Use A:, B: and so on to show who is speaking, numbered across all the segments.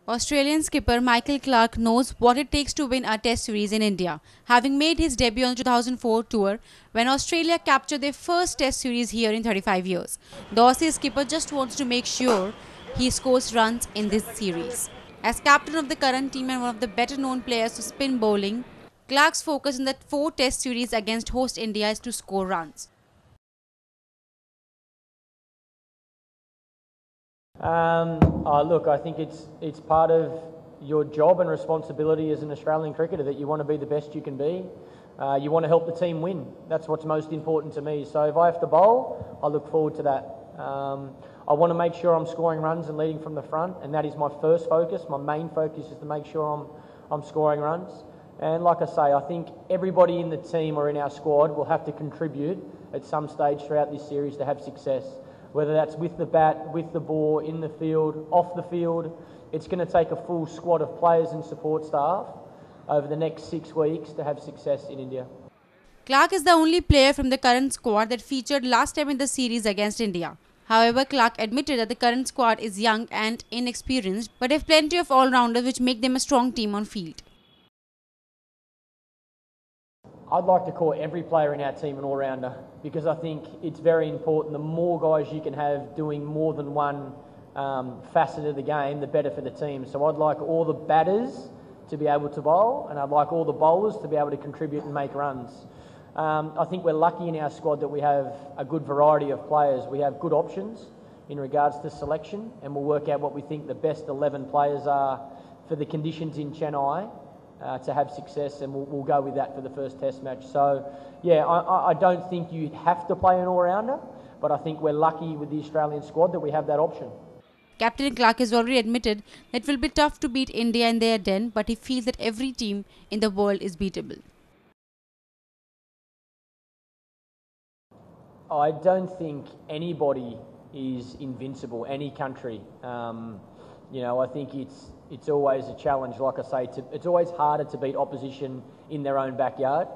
A: Australian skipper Michael Clarke knows what it takes to win a Test series in India, having made his debut on the 2004 tour when Australia captured their first Test series here in 35 years. The Aussie skipper just wants to make sure he scores runs in this series. As captain of the current team and one of the better known players to spin bowling, Clarke's focus in the four Test series against host India is to score runs.
B: Look, I think it's part of your job and responsibility as an Australian cricketer that you want to be the best you can be. You want to help the team win. That's what's most important to me. So if I have to bowl, I look forward to that. I want to make sure I'm scoring runs and leading from the front, and that is my first focus. My main focus is to make sure I'm scoring runs. And like I say, I think everybody in the team or in our squad will have to contribute at some stage throughout this series to have success. Whether that's with the bat, with the ball, in the field, off the field, it's going to take a full squad of players and support staff over the next 6 weeks to have success in India.
A: Clarke is the only player from the current squad that featured last time in the series against India. However, Clarke admitted that the current squad is young and inexperienced, but have plenty of all-rounders which make them a strong team on field.
B: I'd like to call every player in our team an all-rounder because I think it's very important. The more guys you can have doing more than one facet of the game, the better for the team. So I'd like all the batters to be able to bowl, and I'd like all the bowlers to be able to contribute and make runs. I think we're lucky in our squad that we have a good variety of players. We have good options in regards to selection, and we'll work out what we think the best 11 players are for the conditions in Chennai to have success, and we'll go with that for the first Test match. So, yeah, I don't think you have to play an all-rounder, but I think we're lucky with the Australian squad that we have that option.
A: Captain Clarke has already admitted that it will be tough to beat India in their den, but he feels that every team in the world is beatable.
B: I don't think anybody is invincible, any country. I think it's always a challenge, like I say, it's always harder to beat opposition in their own backyard.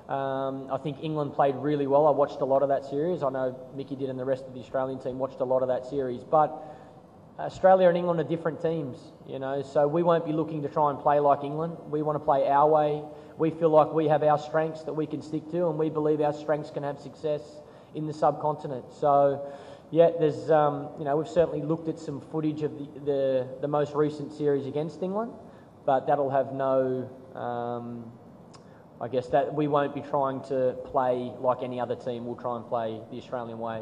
B: I think England played really well. I watched a lot of that series. I know Mickey did, and the rest of the Australian team watched a lot of that series. But Australia and England are different teams, so we won't be looking to try and play like England. We want to play our way. We feel like we have our strengths that we can stick to, and we believe our strengths can have success in the subcontinent. So, yeah, there's, we've certainly looked at some footage of the most recent series against England, but that'll have no, I guess that we won't be trying to play like any other team. We'll try and play the Australian way.